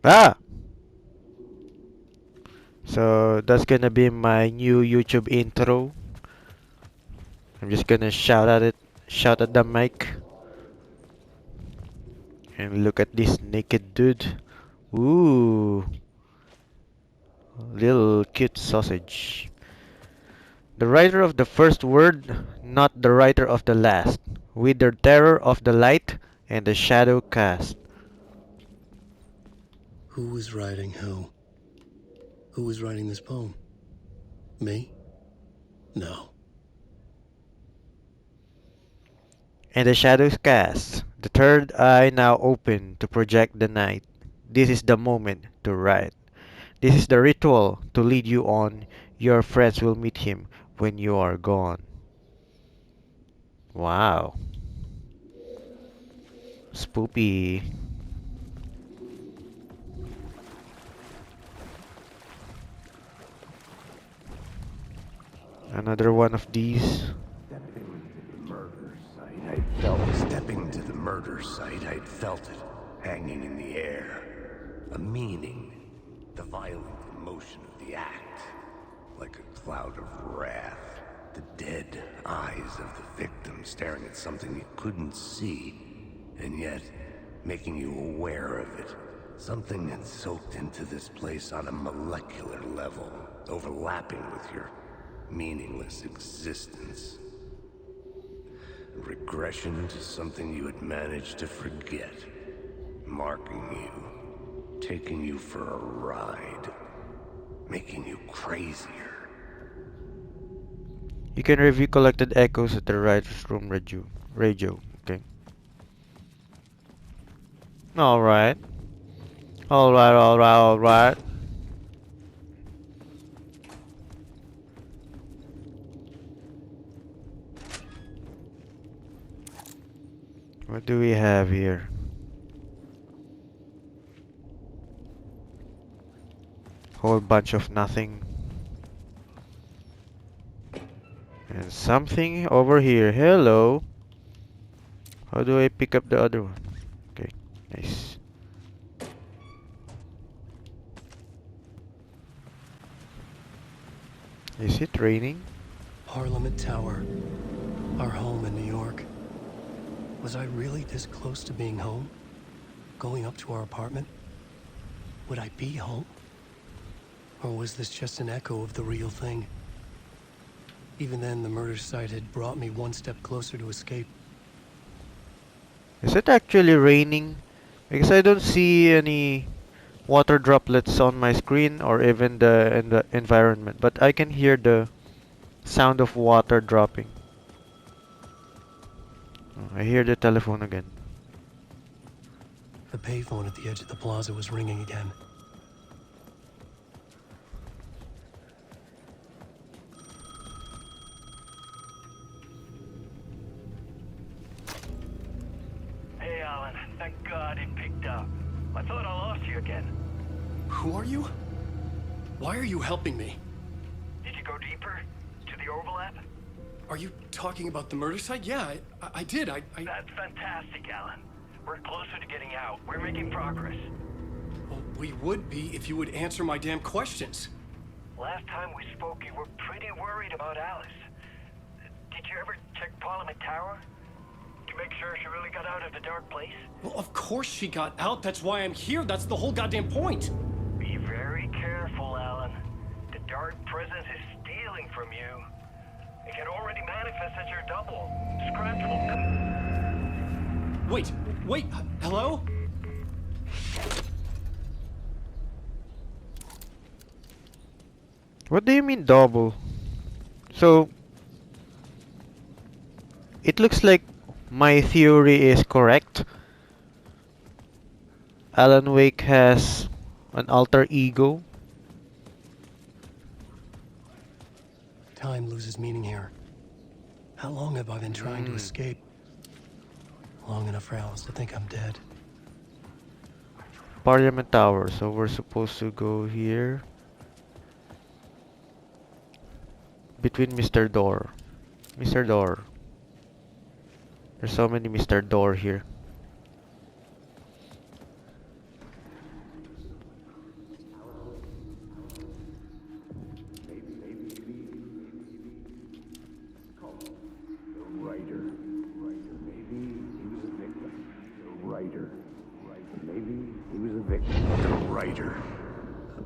Ah! So that's gonna be my new YouTube intro. I'm just gonna shout at the mic, and look at this naked dude. Ooh, little cute sausage. The writer of the first word, not the writer of the last. With the terror of the light and the shadow cast. Who was writing who? Who was writing this poem? Me? No. And the shadows cast. The third eye now open to project the night. This is the moment to write. This is the ritual to lead you on. Your friends will meet him when you are gone. Wow. Spoopy. Another one of these. Stepping to the murder site, I'd felt it, hanging in the air. A meaning, the violent emotion of the act. Like a cloud of wrath, the dead eyes of the victim staring at something you couldn't see, and yet making you aware of it. Something that soaked into this place on a molecular level, overlapping with your meaningless existence. Regression to something you had managed to forget. Marking you. Taking you for a ride. Making you crazier. You can review collected echoes at the writer's room radio. Okay. Alright. Alright. What do we have here? Whole bunch of nothing. And something over here. Hello. How do I pick up the other one? Okay, nice. Is it raining? Parliament Tower. Our home in New York. Was I really this close to being home? Going up to our apartment? Would I be home? Or was this just an echo of the real thing? Even then, the murder site had brought me one step closer to escape. Is it actually raining? Because I don't see any water droplets on my screen or even in the environment, but I can hear the sound of water dropping. Oh, I hear the telephone again. The payphone at the edge of the plaza was ringing again. Hey, Alan. Thank God it picked up. I thought I lost you again. Who are you? Why are you helping me? Did you go deeper? To the overlap? Are you talking about the murder site? Yeah, I did. That's fantastic, Alan. We're closer to getting out. We're making progress. Well, we would be if you would answer my damn questions. Last time we spoke, you were pretty worried about Alice. Did you ever check Parliament Tower? To make sure she really got out of the dark place? Well, of course she got out. That's why I'm here. That's the whole goddamn point. Be very careful, Alan. The dark presence is stealing from you. It can already manifest as your double. Scratch will come. Wait, hello? What do you mean double? So, it looks like my theory is correct. Alan Wake has an alter ego. Time loses meaning here. How long have I been trying to escape? Long enough for Alice to think I'm dead. Parliament Tower, so we're supposed to go here. Between Mr. Door. Mr. Door. There's so many Mr. Door here. The writer.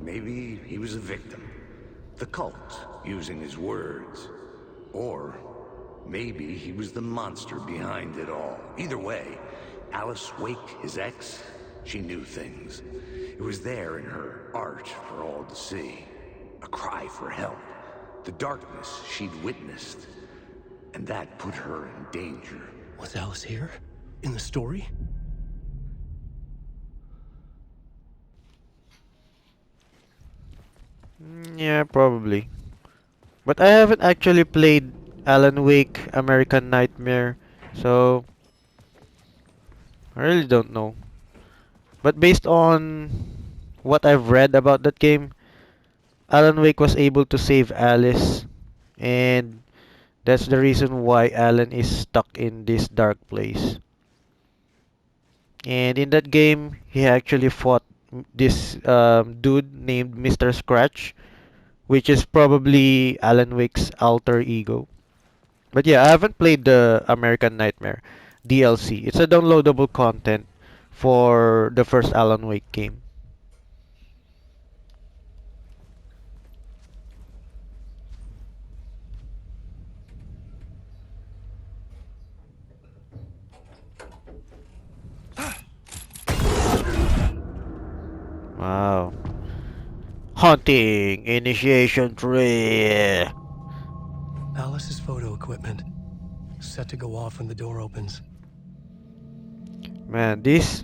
Maybe he was a victim. The cult, using his words. Or maybe he was the monster behind it all. Either way, Alice Wake, his ex, she knew things. It was there in her art for all to see. A cry for help. The darkness she'd witnessed. And that put her in danger. Was Alice here? In the story? Yeah, probably. But I haven't actually played Alan Wake American Nightmare, so I really don't know. But based on what I've read about that game, Alan Wake was able to save Alice, and that's the reason why Alan is stuck in this dark place. And in that game, he actually fought this dude named Mr. Scratch, which is probably Alan Wake's alter ego. But yeah, I haven't played the American Nightmare DLC. It's a downloadable content for the first Alan Wake game. Wow. Hunting initiation tree. Alice's photo equipment. Set to go off when the door opens. Man, these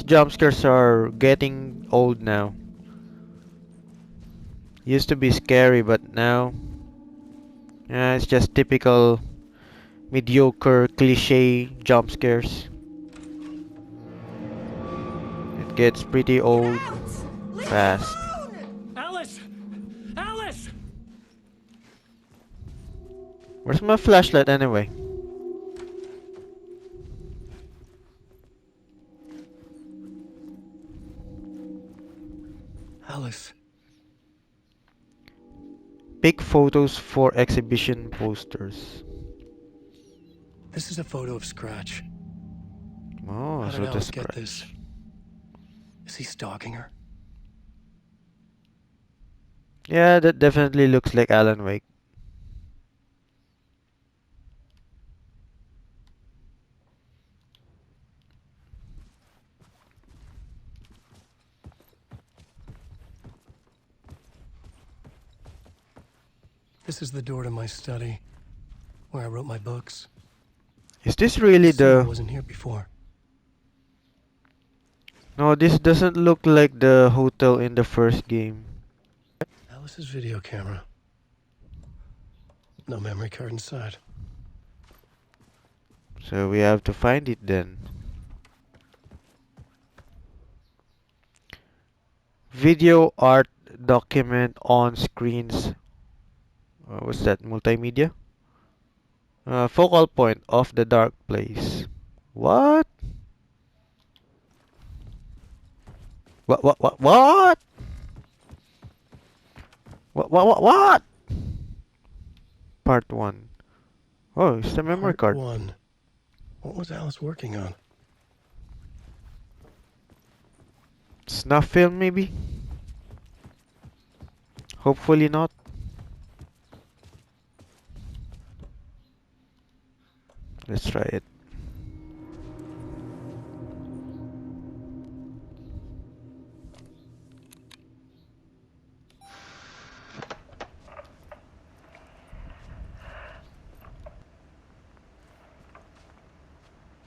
jump scares are getting old now. Used to be scary, but now, yeah, it's just typical mediocre cliche jump scares. It gets pretty Get old out! Leave me fast. alone! Alice! Alice! Where's my flashlight anyway? Alice. Pick photos for exhibition posters. This is a photo of Scratch. Oh, How so did the Alice get this? scratch. Is he stalking her? Yeah, that definitely looks like Alan Wake. This is the door to my study, where I wrote my books. Is this really See, I the... wasn't here before. No, this doesn't look like the hotel in the first game. Alice's video camera. No memory card inside. So we have to find it then. Video art document on screens. What's that? Multimedia? Focal point of the dark place. What? What? What? Part 1. Oh, it's the memory Part card. 1. What was Alice working on? Snuff film, maybe? Hopefully not. Let's try it.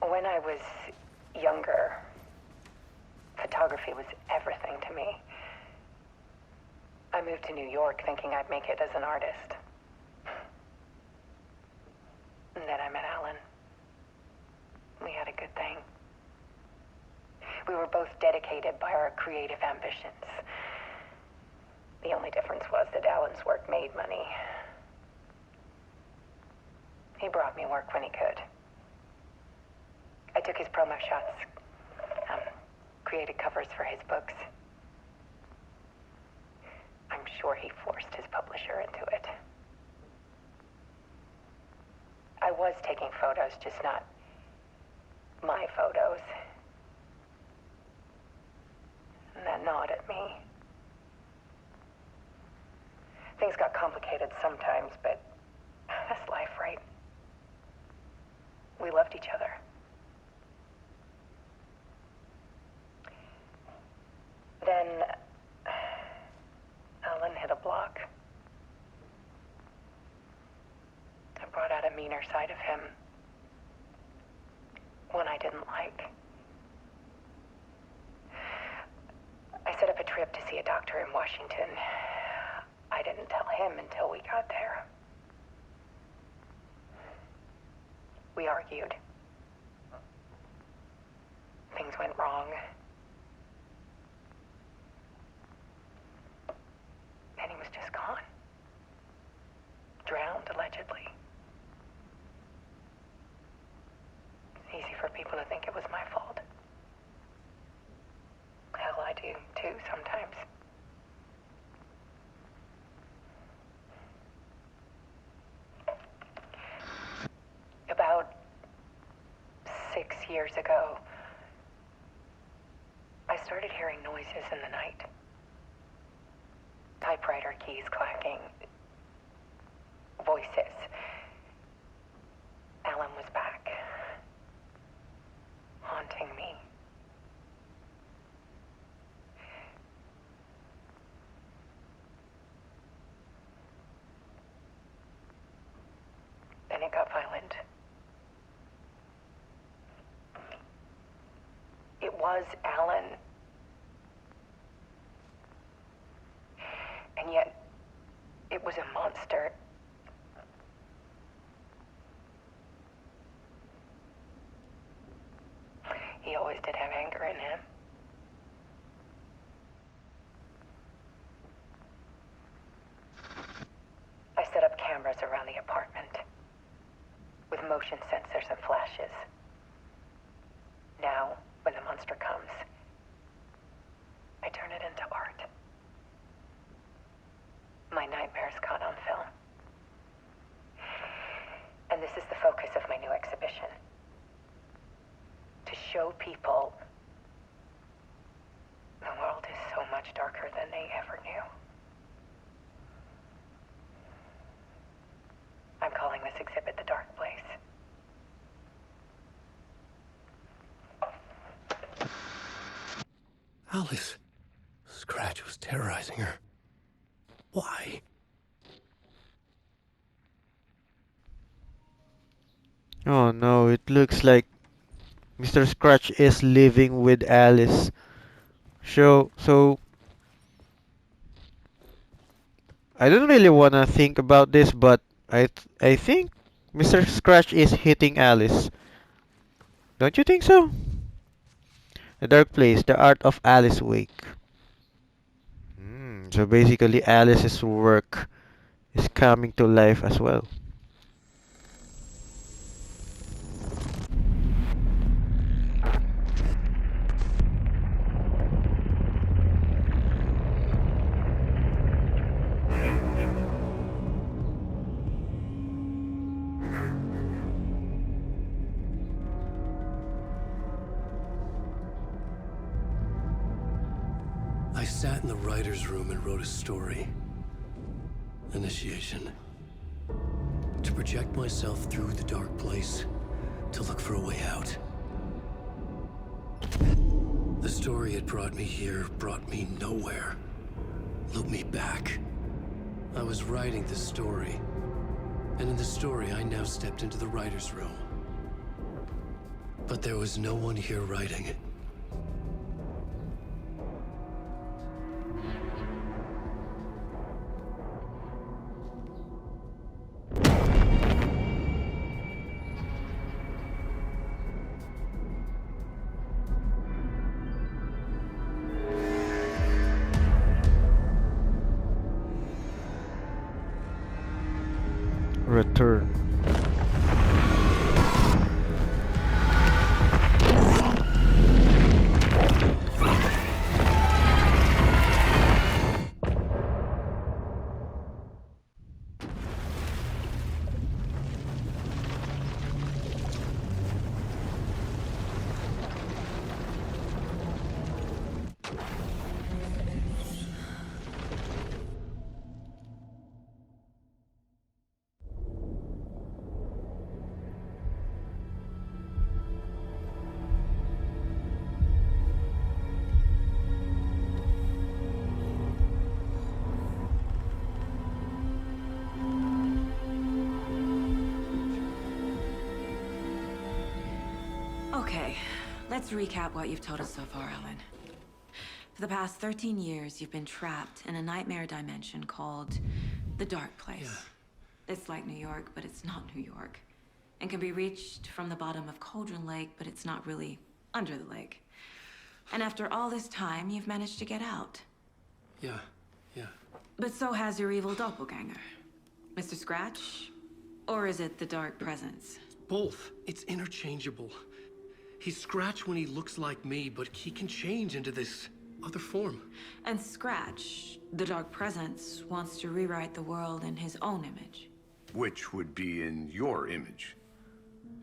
When I was younger, photography was everything to me. I moved to New York thinking I'd make it as an artist. And then I met Alan. We had a good thing. We were both dedicated by our creative ambitions. The only difference was that Alan's work made money. He brought me work when he could. I took his promo shots, created covers for his books. I'm sure he forced his publisher into it. I was taking photos, just not my photos. Things got complicated sometimes, but that's life, right? We loved each other. Then Alan hit a block. I brought out a meaner side of him. One I didn't like. I set up a trip to see a doctor in Washington. I didn't tell him until we got there. We argued. Things went wrong. And he was just gone. Drowned, allegedly. It's easy for people to think it was my fault. Hell, I do, too, sometimes. About 6 years ago, I started hearing noises in the night. Typewriter keys clacking. Voices. Alan was back. Haunting me. Then it got violent. It was Alan. And yet, it was a monster. He always did have anger in him. I set up cameras around the apartment with motion sensors and flashes. Now, when the monster comes, I turn it into art. My nightmares caught on film. And this is the focus of my new exhibition. To show people the world is so much darker than they ever knew. I'm calling this exhibit The Dark Place. Alice. Scratch was terrorizing her. Why? Oh no, it looks like Mr. Scratch is living with Alice. So I don't really wanna think about this, but I think Mr. Scratch is hitting Alice. Don't you think so? The Dark Place, the art of Alice Wake. So basically Alice's work is coming to life as well. I sat in the writer's room and wrote a story. Initiation. To project myself through the dark place, to look for a way out. The story had brought me here, brought me nowhere. Looped me back. I was writing the story. And in the story, I now stepped into the writer's room. But there was no one here writing. Return. Okay, let's recap what you've told us so far, Alan. For the past 13 years, you've been trapped in a nightmare dimension called the Dark Place. It's like New York, but it's not New York. And can be reached from the bottom of Cauldron Lake, but it's not really under the lake. And after all this time, you've managed to get out. Yeah. But so has your evil doppelganger. Mr. Scratch? Or is it the Dark Presence? Both. It's interchangeable. He's Scratch when he looks like me, but he can change into this other form. And Scratch, the Dark Presence, wants to rewrite the world in his own image. Which would be in your image,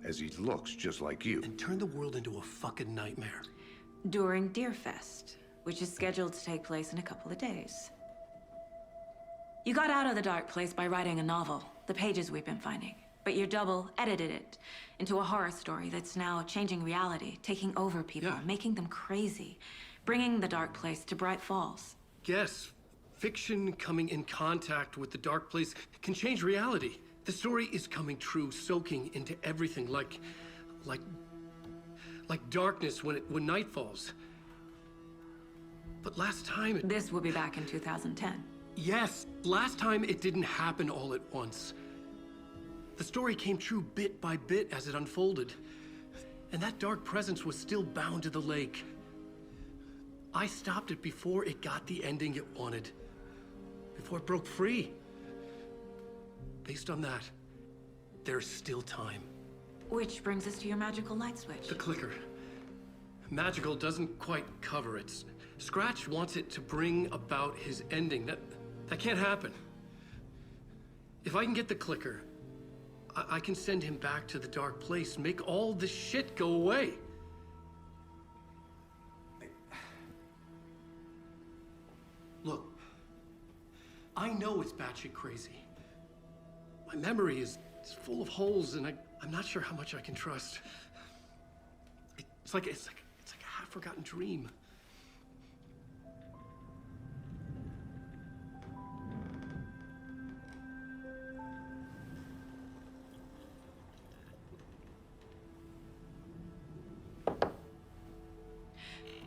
as he looks just like you. And turn the world into a fucking nightmare. During Deerfest, which is scheduled to take place in a couple of days. You got out of the Dark Place by writing a novel, the pages we've been finding. But your double edited it into a horror story that's now changing reality, taking over people, making them crazy, bringing the Dark Place to Bright Falls. Yes, fiction coming in contact with the Dark Place can change reality. The story is coming true, soaking into everything like darkness when night falls. But last time This will be back in 2010. Yes, last time it didn't happen all at once. The story came true bit by bit as it unfolded. And that dark presence was still bound to the lake. I stopped it before it got the ending it wanted. Before it broke free. Based on that, there's still time. Which brings us to your magical light switch. The clicker. Magical doesn't quite cover it. Scratch wants it to bring about his ending. That can't happen. If I can get the clicker, I can send him back to the Dark Place, make all this shit go away. Look, I know it's batshit crazy. My memory is full of holes, and I'm not sure how much I can trust. It's like a half-forgotten dream.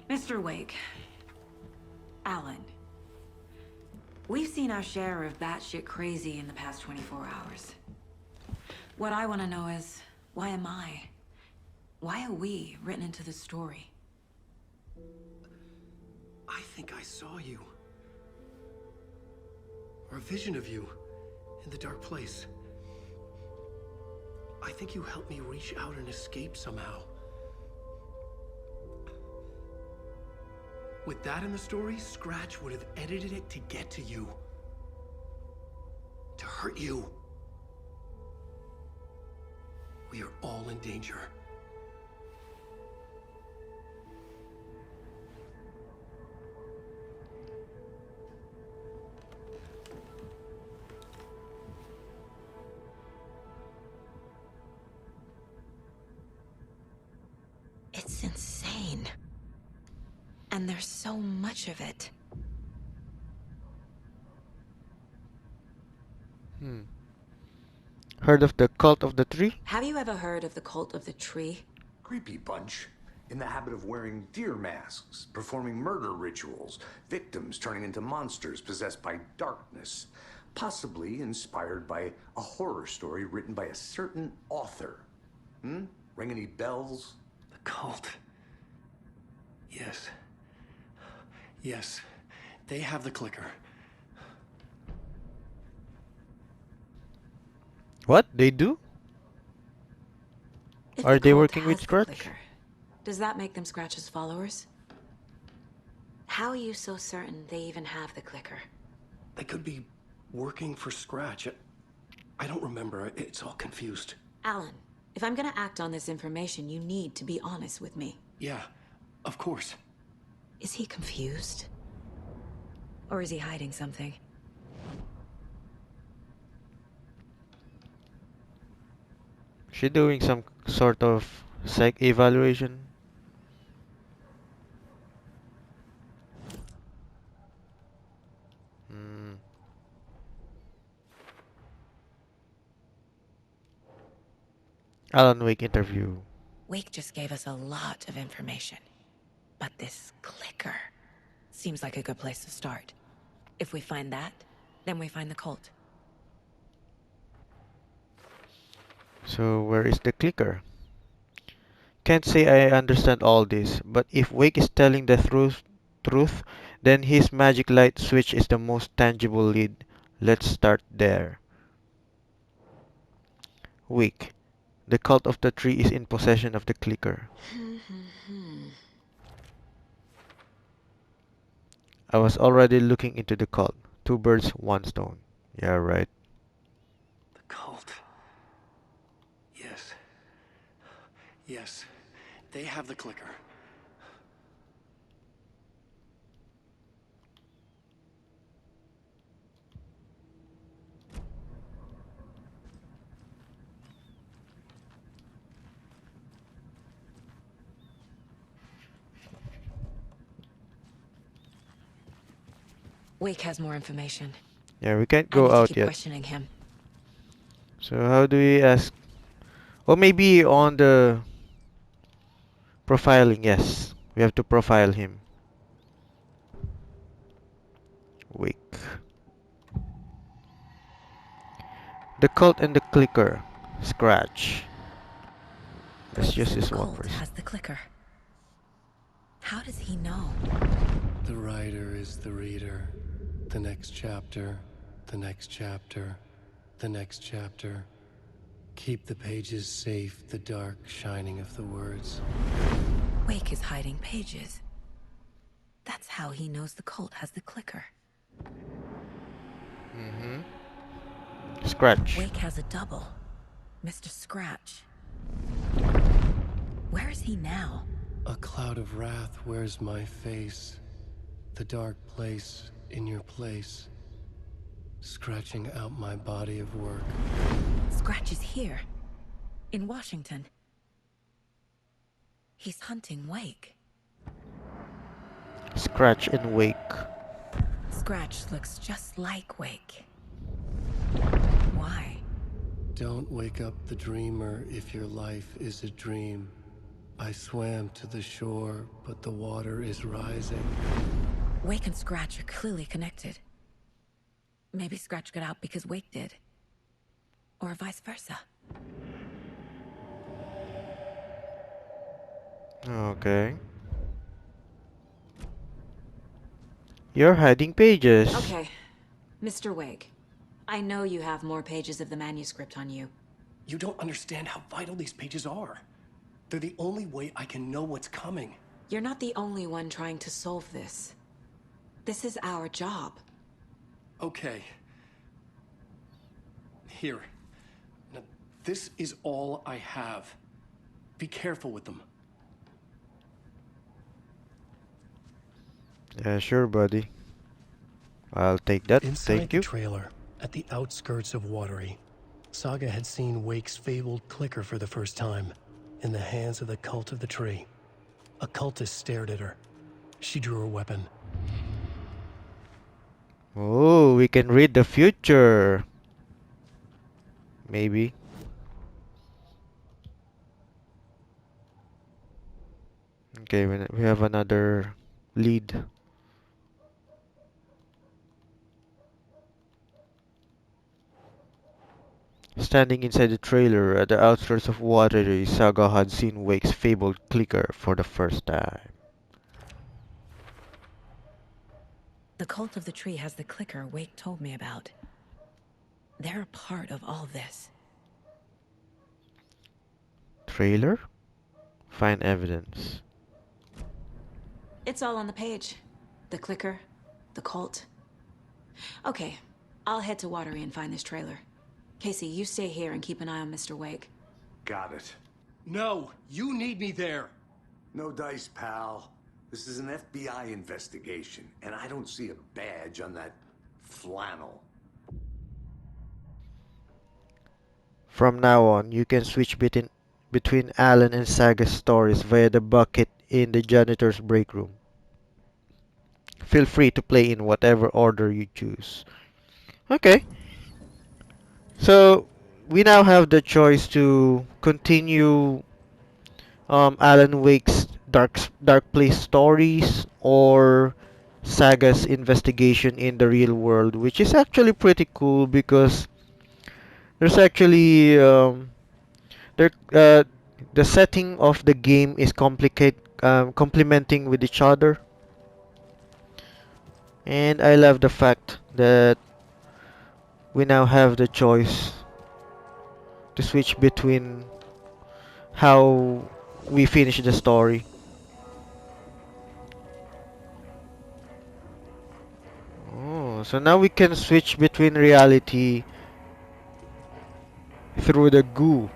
Mr. Wake. Alan. We've seen our share of batshit crazy in the past 24 hours. What I want to know is, why am I? Why are we written into the story? I think I saw you. Or a vision of you in the Dark Place. I think you helped me reach out and escape somehow. With that in the story, Scratch would have edited it to get to you. To hurt you. We are all in danger. It's insane. And there's so much of it. Heard of the cult of the tree? Have you ever heard of the cult of the tree? Creepy bunch. In the habit of wearing deer masks, performing murder rituals, victims turning into monsters possessed by darkness, possibly inspired by a horror story written by a certain author. Ring any bells? The cult. Yes. Yes. They have the clicker. What? They do? If Are the they cult working with has the Scratch? clicker, does that make them Scratch's followers? How are you so certain they even have the clicker? They could be working for Scratch. I don't remember. It's all confused. Alan, if I'm gonna act on this information, you need to be honest with me. Yeah, of course. Is he confused? Or is he hiding something? She doing some sort of psych evaluation? Alan Wake interview. Wake just gave us a lot of information. But this clicker seems like a good place to start. If we find that, then we find the cult. So where is the clicker? Can't say I understand all this, but if Wake is telling the truth, then his magic light switch is the most tangible lead. Let's start there. Wake. The cult of the tree is in possession of the clicker. I was already looking into the cult. Two birds, one stone. Yeah, right. The cult. Yes. Yes. They have the clicker. Wake has more information. Yeah, we can't I go need to out keep yet. questioning him. So how do we ask? Or maybe on the profiling, yes. We have to profile him. Wake. The cult and the clicker. Scratch. Let's Wake use said the this one cult first. has the clicker. How does he know? The writer is the reader. The next chapter, the next chapter, the next chapter. Keep the pages safe, the dark shining of the words. Wake is hiding pages. That's how he knows the cult has the clicker. Mm-hmm. Scratch. Wake has a double. Mr. Scratch. Where is he now? A cloud of wrath wears my face. The dark place in your place. Scratching out my body of work. Scratch is here. In Washington. He's hunting Wake. Scratch and Wake. Scratch looks just like Wake. Why? Don't wake up the dreamer if your life is a dream. I swam to the shore, but the water is rising. Wake and Scratch are clearly connected. Maybe Scratch got out because Wake did. Or vice versa. Okay. You're hiding pages. Okay, Mr. Wake. I know you have more pages of the manuscript on you. You don't understand how vital these pages are. They're the only way I can know what's coming. You're not the only one trying to solve this. This is our job. Okay. Here. Now, this is all I have. Be careful with them. Yeah, sure, buddy. I'll take that. Inside Thank the you. trailer, at the outskirts of Watery, Saga had seen Wake's fabled clicker for the first time, in the hands of the cult of the tree. A cultist stared at her. She drew her weapon. Oh, we can read the future. Maybe. Okay, we have another lead. Standing inside the trailer at the outskirts of Watery, Saga had seen Wake's fabled clicker for the first time. The cult of the tree has the clicker Wake told me about. They're a part of all this. Trailer? Find evidence. It's all on the page. The clicker, the cult. Okay, I'll head to Watery and find this trailer. Casey, you stay here and keep an eye on Mr. Wake. Got it. No, you need me there. No dice, pal. This is an FBI investigation, and I don't see a badge on that flannel. From now on, you can switch between Alan and Saga's stories via the bucket in the janitor's break room. Feel free to play in whatever order you choose. Okay, so we now have the choice to continue Alan Wake's Dark Place stories or Saga's investigation in the real world, which is actually pretty cool because there's actually there the setting of the game is complementing with each other, and I love the fact that we now have the choice to switch between how we finish the story. Oh, so now we can switch between reality through the goo,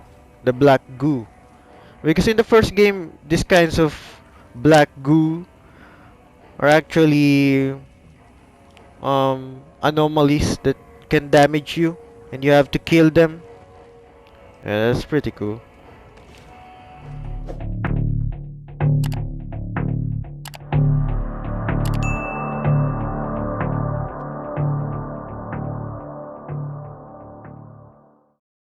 the black goo. Because in the first game, these kinds of black goo are actually anomalies that can damage you, and you have to kill them. Yeah, that's pretty cool.